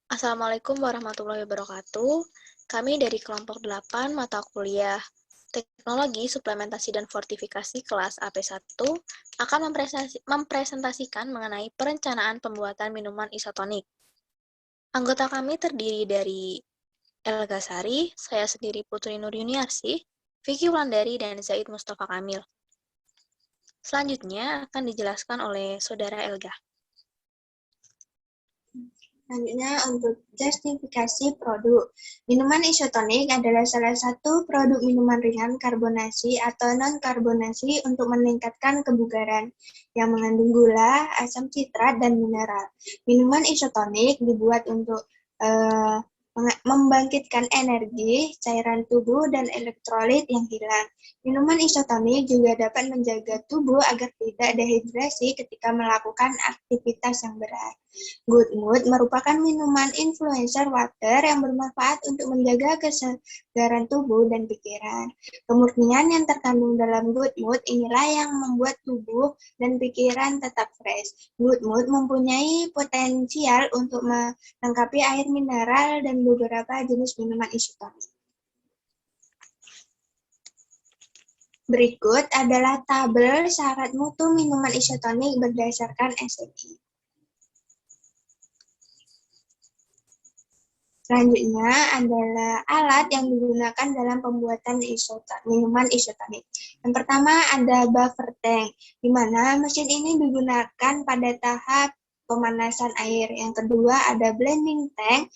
Assalamualaikum warahmatullahi wabarakatuh. Kami dari kelompok 8 mata kuliah Teknologi, Suplementasi, dan Fortifikasi kelas AP1 akan mempresentasikan mengenai perencanaan pembuatan minuman isotonik. Anggota kami terdiri dari Elga Sari, saya sendiri Putri Nur Yuniarsih, Vicky Wulandari, dan Zaid Mustafa Kamil. Selanjutnya akan dijelaskan oleh Saudara Elga. Selanjutnya untuk justifikasi produk. Minuman isotonik adalah salah satu produk minuman ringan karbonasi atau non-karbonasi untuk meningkatkan kebugaran yang mengandung gula, asam sitrat, dan mineral. Minuman isotonik dibuat untuk membangkitkan energi, cairan tubuh, dan elektrolit yang hilang. Minuman isotonik juga dapat menjaga tubuh agar tidak dehidrasi ketika melakukan aktivitas yang berat. Good Mood merupakan minuman influencer water yang bermanfaat untuk menjaga kesegaran tubuh dan pikiran. Kemurnian yang terkandung dalam Good Mood inilah yang membuat tubuh dan pikiran tetap fresh. Good Mood mempunyai potensial untuk melengkapi air mineral dan beberapa jenis minuman isotonik. Berikut adalah tabel syarat mutu minuman isotonik berdasarkan SMI. Selanjutnya adalah alat yang digunakan dalam pembuatan minuman isotonik. Yang pertama ada buffer tank, di mana mesin ini digunakan pada tahap pemanasan air. Yang kedua ada blending tank,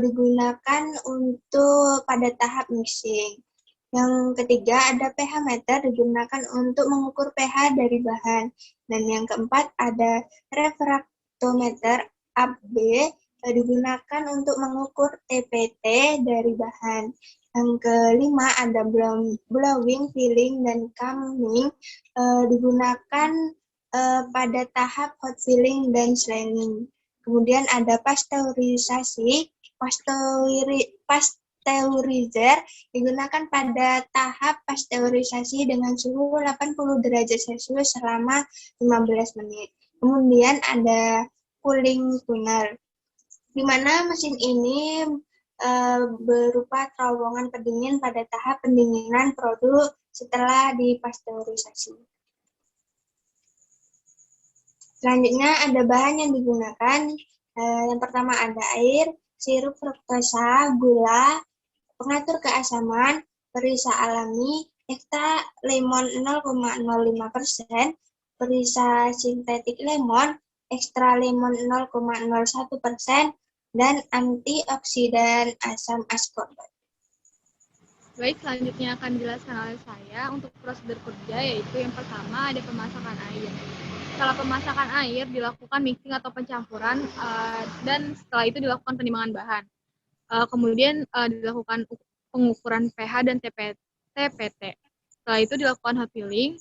digunakan untuk pada tahap mixing. Yang ketiga ada pH meter, digunakan untuk mengukur pH dari bahan. Dan yang keempat ada refraktometer AB, digunakan untuk mengukur TPT dari bahan. Yang kelima ada blowing, filling, dan cumming, digunakan pada tahap hot filling dan slanging. Kemudian ada pasteurisasi, pasteurizer digunakan pada tahap pasteurisasi dengan suhu 80 derajat Celcius selama 15 menit. Kemudian ada cooling tunnel, di mana mesin ini berupa terowongan pendingin pada tahap pendinginan produk setelah dipasteurisasi. Selanjutnya ada bahan yang digunakan. Yang pertama ada air, sirup fruktosa, gula, pengatur keasaman, perisa alami, ekstrak lemon 0,05%, perisa sintetik lemon, ekstra lemon 0,01%, dan antioksidan asam askorbat. Baik, selanjutnya akan dijelaskan oleh saya untuk prosedur kerja, yaitu yang pertama ada pemasakan air. Setelah pemasakan air dilakukan mixing atau pencampuran, dan setelah itu dilakukan penimbangan bahan. Kemudian dilakukan pengukuran pH dan TPT. Setelah itu dilakukan hot filling,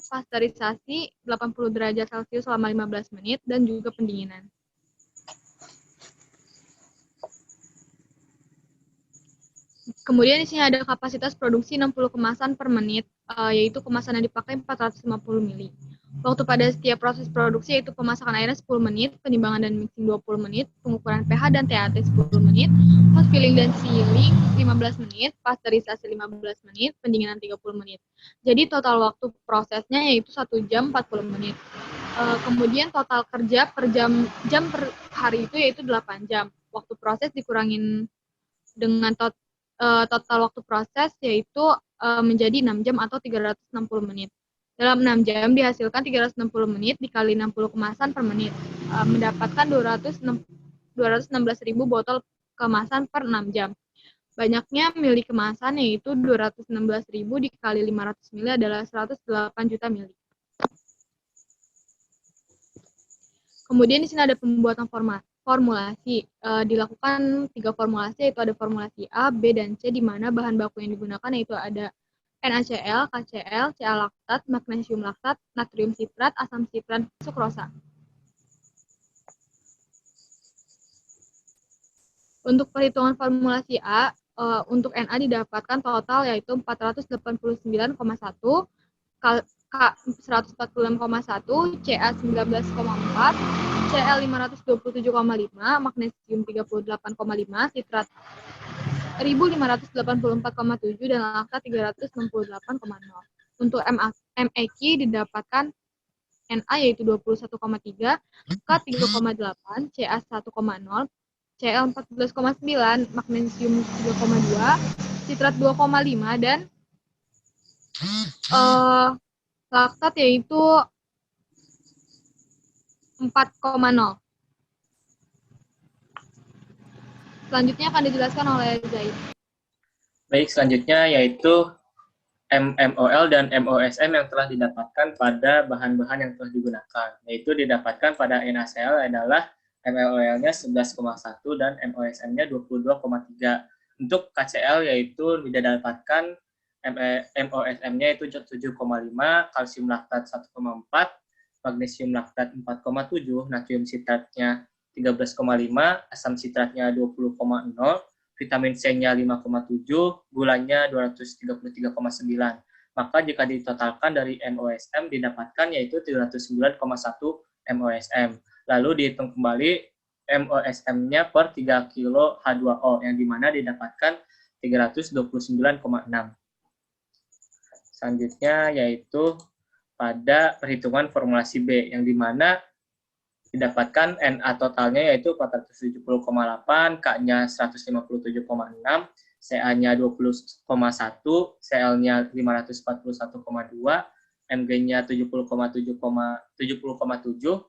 pasteurisasi 80 derajat Celcius selama 15 menit, dan juga pendinginan. Kemudian di sini ada kapasitas produksi 60 kemasan per menit, yaitu kemasan yang dipakai 450 ml. Waktu pada setiap proses produksi yaitu pemasakan airnya 10 menit, penimbangan dan mixing 20 menit, pengukuran pH dan TAT 10 menit, hot filling dan sealing 15 menit, pasteurisasi 15 menit, pendinginan 30 menit. Jadi total waktu prosesnya yaitu 1 jam 40 menit. Kemudian total kerja per jam per hari itu yaitu 8 jam. Waktu proses dikurangin dengan total waktu proses yaitu menjadi 6 jam atau 360 menit. Dalam 6 jam dihasilkan 360 menit dikali 60 kemasan per menit, mendapatkan 216.000 botol kemasan per 6 jam. Banyaknya mili kemasan yaitu 216.000 dikali 500 mili adalah 108 juta mili. Kemudian di sini ada pembuatan formulasi. Dilakukan 3 formulasi, yaitu ada formulasi A, B, dan C, di mana bahan baku yang digunakan yaitu ada NaCl, KCl, Ca laktat, magnesium laktat, natrium sitrat, asam sitrat, sukrosa. Untuk perhitungan formulasi A, untuk Na didapatkan total yaitu 489,1, K 146,1, Ca 19,4, Cl 527,5, magnesium 38,5, sitrat 1584,7 dan laktat 368,0. Untuk MEQ didapatkan Na yaitu 21,3, K 3,8, Ca 1,0, Cl 14,9, magnesium 3,2, sitrat 2,5 dan laktat yaitu 4,0. Selanjutnya akan dijelaskan oleh Zaid. Baik, selanjutnya yaitu MMOL dan MOSM yang telah didapatkan pada bahan-bahan yang telah digunakan. Yaitu didapatkan pada NaCl adalah MOL-nya 11,1 dan MOSM-nya 22,3. Untuk KCl yaitu didapatkan MOSM-nya itu 7,5, kalsium laktat 1,4, magnesium laktat 4,7, natrium sitratnya 13,5, asam sitratnya 20,0, vitamin C-nya 5,7, gulanya 233,9. Maka jika ditotalkan dari MOSM didapatkan yaitu 309,1 MOSM. Lalu dihitung kembali MOSM-nya per 3 kilo H2O yang dimana didapatkan 329,6. Selanjutnya yaitu pada perhitungan formulasi B yang dimana didapatkan Na totalnya yaitu 470,8, K-nya 157,6, Ca-nya 20,1, Cl-nya 541,2, Mg-nya 70,7,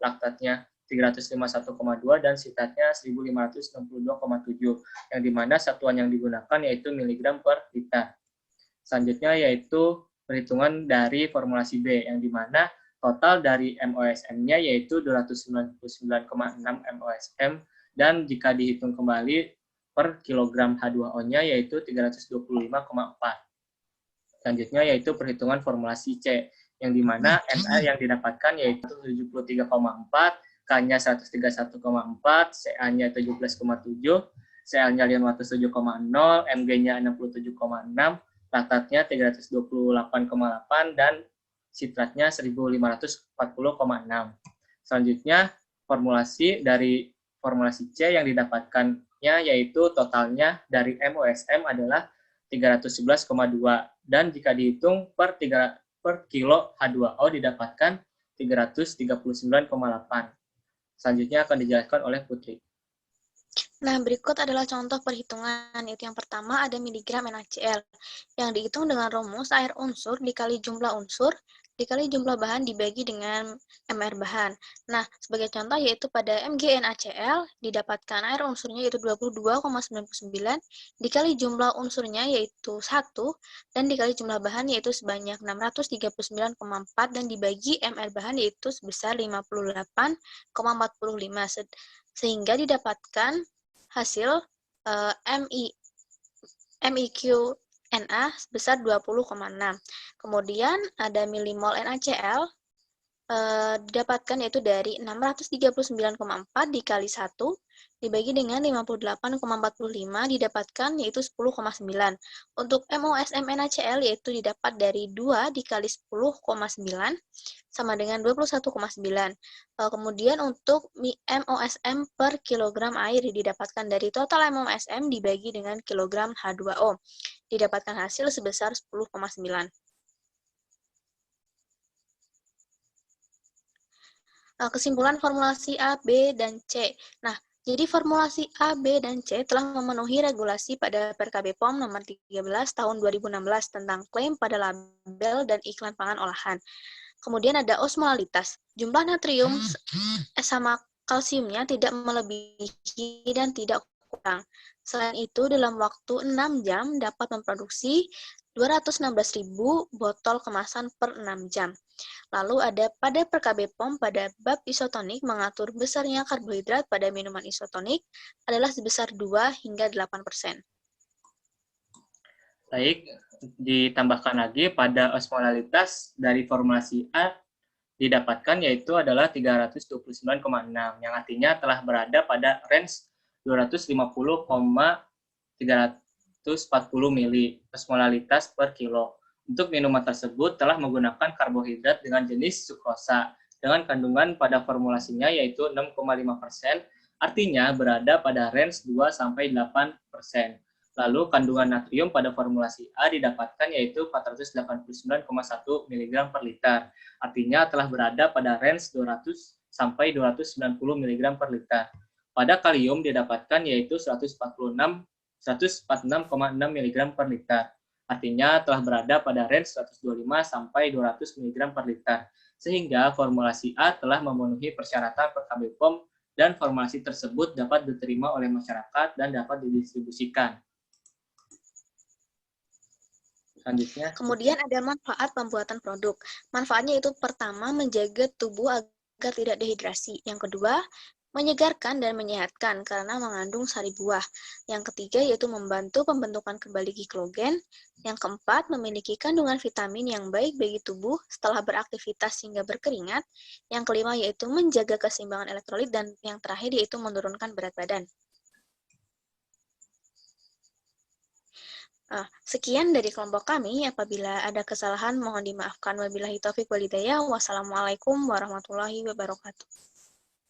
laktatnya 351,2, dan sitratnya 1562,7, yang dimana satuan yang digunakan yaitu miligram per liter. Selanjutnya yaitu perhitungan dari formulasi B, yang dimana total dari MOSM-nya yaitu 299,6 MOSM, dan jika dihitung kembali per kilogram H2O-nya yaitu 325,4. Selanjutnya yaitu perhitungan formulasi C, yang dimana Na yang didapatkan yaitu 73,4, K-nya 131,4, Ca-nya 17,7, Cl-nya 507,0, Mg-nya 67,6, laktatnya 328,8, dan sitratnya 1540,6. Selanjutnya, formulasi dari formulasi C yang didapatkannya yaitu totalnya dari MOSM adalah 311,2, dan jika dihitung per kilo H2O didapatkan 339,8. Selanjutnya akan dijelaskan oleh Putri. Nah, berikut adalah contoh perhitungan. Yaitu yang pertama ada miligram NaCl yang dihitung dengan rumus air unsur dikali jumlah unsur dikali jumlah bahan dibagi dengan MR bahan. Nah, sebagai contoh yaitu pada MgNaCl didapatkan air unsurnya yaitu 22,99 dikali jumlah unsurnya yaitu 1 dan dikali jumlah bahan yaitu sebanyak 639,4 dan dibagi MR bahan yaitu sebesar 58,45 sehingga didapatkan hasil MEQ Na sebesar 20,6. Kemudian ada milimol NaCl didapatkan yaitu dari 639,4 dikali 1 dibagi dengan 58,45 didapatkan yaitu 10,9. Untuk MOSM NaCl yaitu didapat dari 2 dikali 10,9 sama dengan 21,9. Kemudian untuk MOSM per kilogram air didapatkan dari total MOSM dibagi dengan kilogram H2O. Didapatkan hasil sebesar 10,9. Kesimpulan formulasi A, B, dan C. Nah, jadi formulasi A, B, dan C telah memenuhi regulasi pada PRKB POM nomor 13 tahun 2016 tentang klaim pada label dan iklan pangan olahan. Kemudian ada osmolalitas. Jumlah natrium sama kalsiumnya tidak melebihi dan tidak kurang. Selain itu, dalam waktu 6 jam dapat memproduksi 216.000 botol kemasan per 6 jam. Lalu ada pada PRKB POM pada bab isotonik mengatur besarnya karbohidrat pada minuman isotonik adalah sebesar 2 hingga 8%. Baik, ditambahkan lagi pada osmolalitas dari formulasi A didapatkan yaitu adalah 329,6 yang artinya telah berada pada range 250,340 mili osmolalitas per kilo. Untuk minuman tersebut telah menggunakan karbohidrat dengan jenis sukrosa dengan kandungan pada formulasinya yaitu 6,5%, artinya berada pada range 2-8%. Lalu kandungan natrium pada formulasi A didapatkan yaitu 489,1 mg per liter, artinya telah berada pada range 200-290 mg per liter. Pada kalium didapatkan yaitu 146,6 mg per liter, artinya telah berada pada range 125-200 mg per liter, sehingga formulasi A telah memenuhi persyaratan Perkabin POM dan formulasi tersebut dapat diterima oleh masyarakat dan dapat didistribusikan. Selanjutnya. Kemudian ada manfaat pembuatan produk. Manfaatnya itu pertama, menjaga tubuh agar tidak dehidrasi. Yang kedua, menyegarkan dan menyehatkan karena mengandung sari buah. Yang ketiga yaitu membantu pembentukan kembali gliklogen. Yang keempat, memiliki kandungan vitamin yang baik bagi tubuh setelah beraktivitas hingga berkeringat. Yang kelima yaitu menjaga keseimbangan elektrolit, dan yang terakhir yaitu menurunkan berat badan. Sekian dari kelompok kami. Apabila ada kesalahan mohon dimaafkan. Wabillahi taufiq wal hidayah. Wassalamualaikum warahmatullahi wabarakatuh.